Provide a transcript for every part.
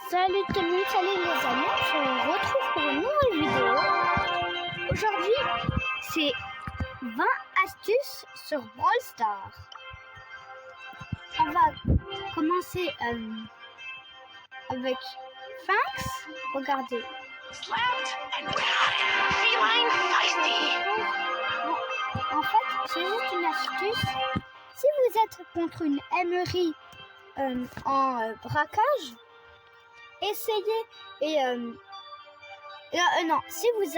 Salut tout le monde, salut les amis, on se retrouve pour une nouvelle vidéo. Aujourd'hui, c'est 20 astuces sur Brawl Stars. On va commencer avec Fangs. Regardez. En fait, c'est juste une astuce. Si vous êtes contre une aimerie en braquage, essayez non, si vous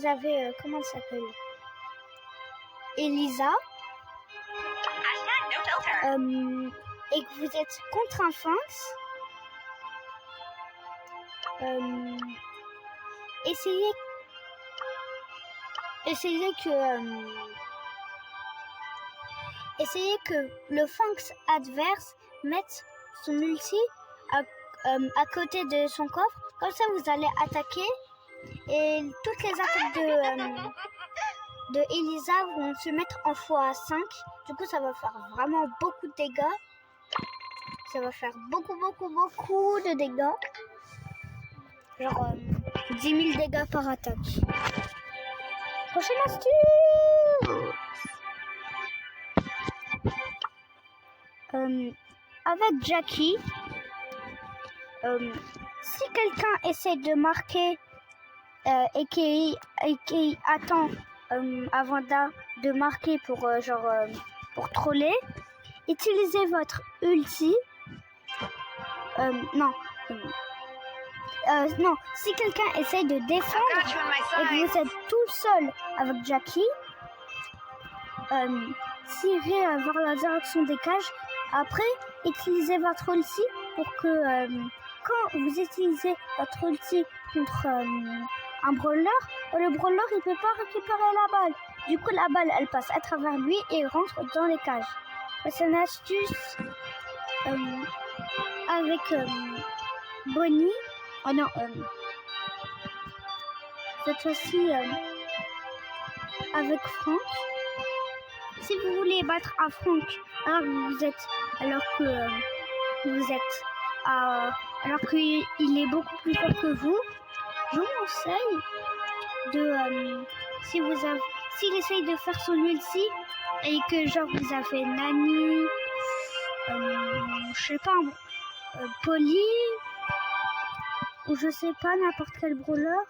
avez comment ça s'appelle, Elisa, et que vous êtes contre un Fangs, essayez que le Fangs adverse mette son ulti à côté de son coffre. Comme ça, vous allez attaquer et toutes les attaques de Elisa vont se mettre en x5. Du coup, ça va faire vraiment beaucoup de dégâts. Ça va faire beaucoup de dégâts. Genre 10 000 dégâts par attaque. Prochaine astuce. Avec Jackie, si quelqu'un essaie de marquer et qui attend avant de marquer pour troller, utilisez votre ulti. Non, si quelqu'un essaie de défendre et que vous êtes tout seul avec Jackie, tirez vers la direction des cages. Après, utilisez votre ulti pour que quand vous utilisez votre ulti contre un brawler, le brawler il peut pas récupérer la balle. Du coup, la balle elle passe à travers lui et rentre dans les cages. C'est une astuce avec Bonnie. Oh non, cette fois-ci avec Franck. Si vous voulez battre à Franck alors qu'il est beaucoup plus fort que vous, je vous conseille de s'il essaye de faire son ulti et que vous avez Nani, je sais pas, Polly, ou je sais pas, n'importe quel brawler,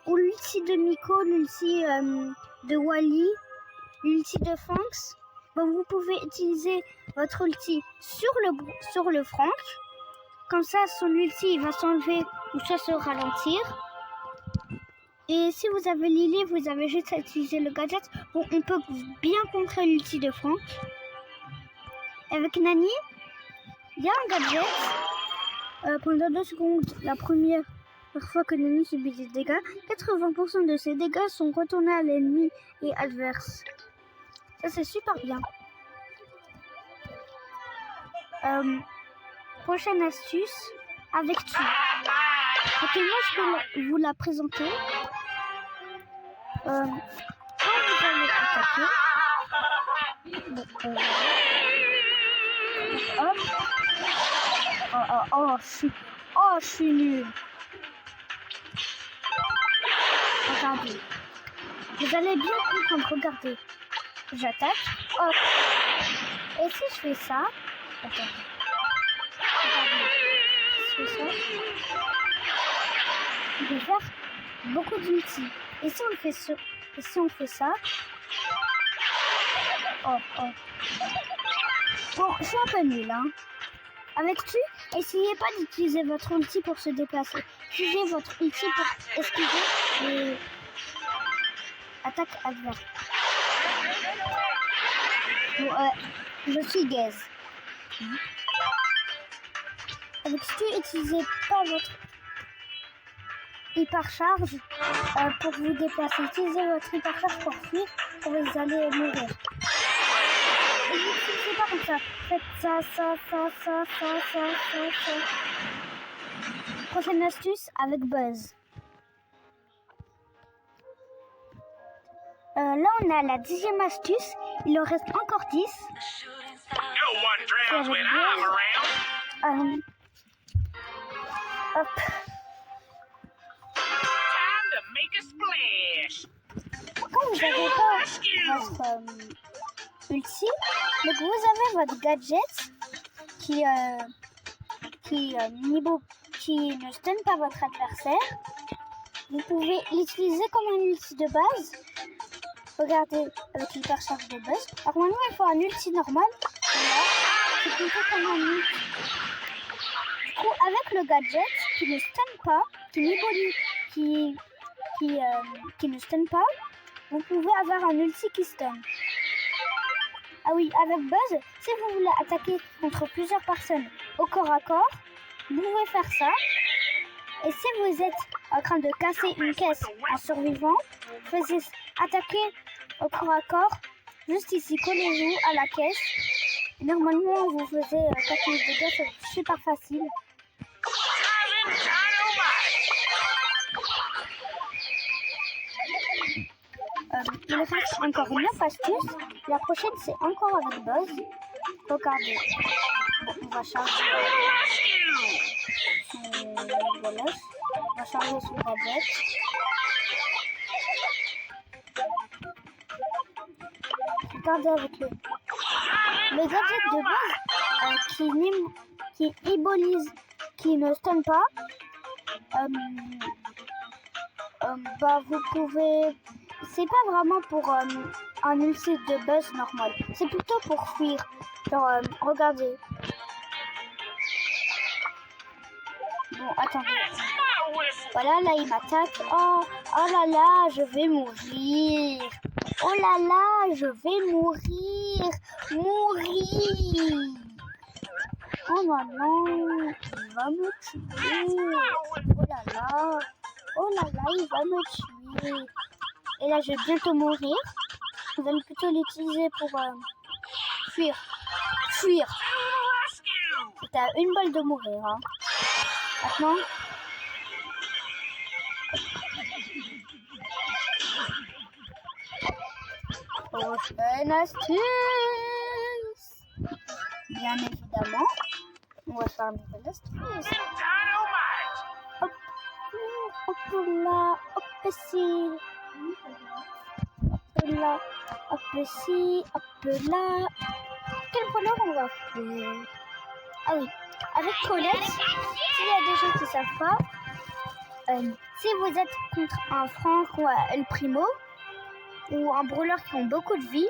ou l'ulti de Miko, l'ulti de Wally, l'ulti de Fangs, vous pouvez utiliser votre ulti sur le Franck. Comme ça, son ulti il va s'enlever ou soit se ralentir. Et si vous avez Lily, vous avez juste à utiliser le gadget. Bon, on peut bien contrer l'ulti de Franck. Avec Nani, il y a un gadget. Pendant 2 secondes, la première fois que Nani subit des dégâts, 80% de ses dégâts sont retournés à l'ennemi et adverse. Ça, c'est super bien. Prochaine astuce avec Tu. Ok, moi, je peux vous la présenter. Quand vous allez attaquer, je suis nulle. Regardez. Vous allez bien comprendre. Regardez. J'attaque. Hop. Et si je fais ça, attendez. Regardez. Si je fais ça, je vais faire beaucoup d'ulti. Et si on fait ça, Bon, je suis un peu nulle, hein. Avec Tu, essayez pas d'utiliser votre ulti pour se déplacer. Utilisez votre ulti pour esquiver les attaques adverses. Bon, je suis gaze. Avec Tu, utilisez pas votre hypercharge pour vous déplacer. Utilisez votre hypercharge pour fuir, ou vous allez mourir. Et vous n'utilisez pas comme ça. Faites ça. Prochaine astuce avec Buzz. Là, on a la 10e astuce. Il en reste encore 10. C'est avec Buzz. Hop. Quand vous n'avez pas votre ulti, donc vous avez votre gadget qui ne stun pas votre adversaire. Vous pouvez l'utiliser comme un ulti de base. Regardez avec l'hypercharge de Buzz. Alors maintenant il faut un ulti normal. Voilà. C'est plutôt comme un ulti. Du coup avec le gadget qui ne stun pas, qui ne stun pas, vous pouvez avoir un ulti qui stun. Ah oui, avec Buzz, si vous voulez attaquer contre plusieurs personnes au corps à corps, vous pouvez faire ça. Et si vous êtes en train de casser une caisse en survivant, faites attaquer au corps à corps, juste ici, collez-vous à la caisse. Et normalement, vous faisiez 4000 dégâts, c'est super facile. Il reste encore 9 astuces. La prochaine, c'est encore avec Buzz. Regardez. On va charger voilà. On va charger son gadget. Regardez avec le gadget de Buzz qui immobilise, qui ne stun pas. Bah vous pouvez... C'est pas vraiment pour un ulti de Buzz normal. C'est plutôt pour fuir. Genre, regardez. Bon, attendez. Voilà, là, il m'attaque. Oh là là, je vais mourir. Oh là là, je vais mourir. Oh non, il va me tuer. Oh là là, il va me tuer. Et là, je vais bientôt mourir. Vous allez plutôt l'utiliser pour fuir. T'as une balle de mourir. Hein. Maintenant. Prochaine astuce. Bien évidemment. On va faire une nouvelle astuce. Hop là, hop ici. Hop là, hop ici, hop là. Quel couleur on va faire? Ah oui, avec Colette, s'il y a des gens qui ne savent pas, si vous êtes contre un Franck ou un El Primo, ou un brawler qui ont beaucoup de vie,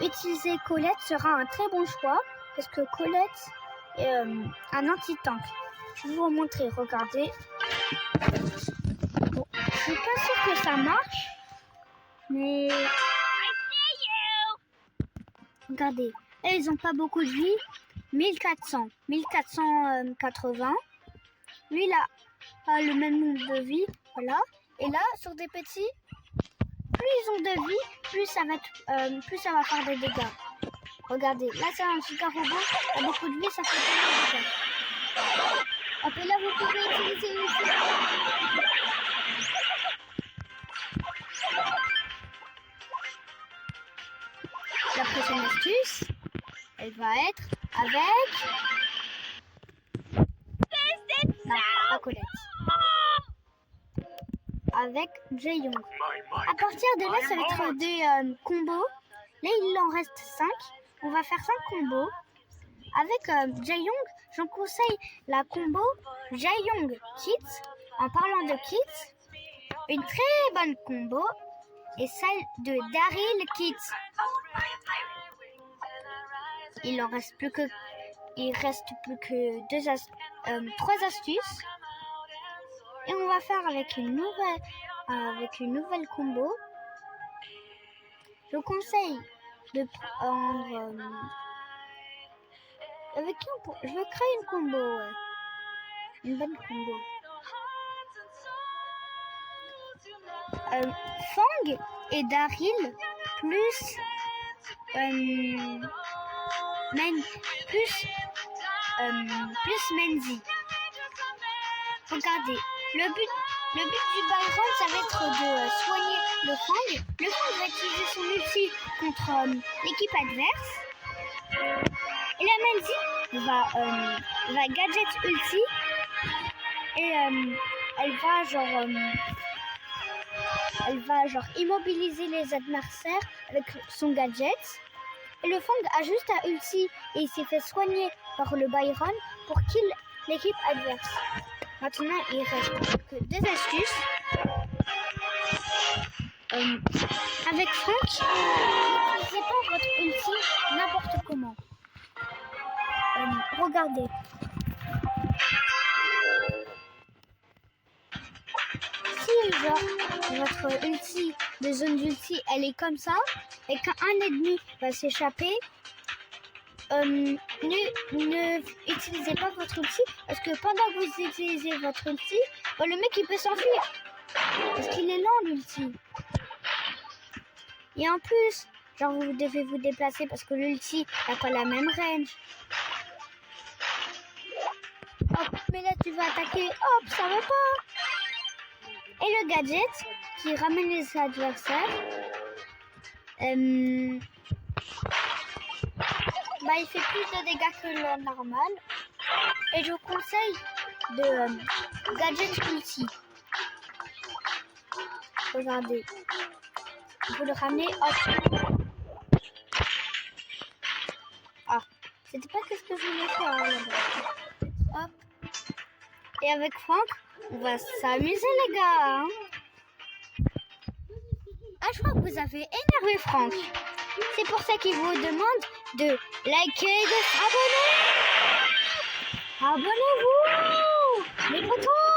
utiliser Colette sera un très bon choix, parce que Colette est un anti-tank. Je vais vous montrer, regardez. Bon, je suis pas sûre que ça marche, mais regardez, là, ils n'ont pas beaucoup de vie. 1480. Lui, il a le même nombre de vie, voilà. Et là, sur des petits, plus ils ont de vie, plus ça va faire des dégâts. Regardez, là c'est un giga robot, il a beaucoup de vie, ça fait des dégâts. Hop, et là vous pouvez utiliser une fille. La prochaine astuce, elle va être avec la Colette. Avec Jae-Young. À partir de là, ça va être des combos. Là, il en reste 5. On va faire 5 combos. Avec Jae-Young, j'en conseille la combo Jae-Young Kit. En parlant de Kit, une très bonne combo est celle de Daryl Kit. Il reste plus que 3 astuces. Et on va faire avec une nouvelle combo. Je conseille de prendre je vais créer une combo, ouais. Une bonne combo. Fang et Daryl plus plus Menzi. Regardez, le but Le but du Byron, ça va être de soigner le Fang. Le Fang va utiliser son ulti contre l'équipe adverse. Et la Mandy va gadget ulti. Et elle va genre immobiliser les adversaires avec son gadget. Et le Fang a juste un ulti et il s'est fait soigner par le Byron pour kill l'équipe adverse. Maintenant, il reste que 2 astuces. Avec Frank, n'utilisez pas votre ulti n'importe comment. Regardez. Si votre ulti de zone d'ulti, elle est comme ça, et qu'un ennemi va s'échapper, ne utilisez pas votre ulti, parce que pendant que vous utilisez votre ulti, le mec il peut s'enfuir, parce qu'il est lent l'ulti. Et en plus, genre vous devez vous déplacer parce que l'ulti n'a pas la même range. Hop, mais là tu vas attaquer, hop, ça va pas. Et le gadget qui ramène les adversaires, il fait plus de dégâts que le normal. Et je vous conseille de gadget ulti. Regardez. Vous le ramenez, hop. Ah, c'était pas ce que je voulais faire. Là-bas. Hop. Et avec Frank, on va s'amuser les gars. Hein. Ah, je crois que vous avez énervé Frank. C'est pour ça qu'il vous demande de liker et de s'abonner. Abonnez-vous les potos.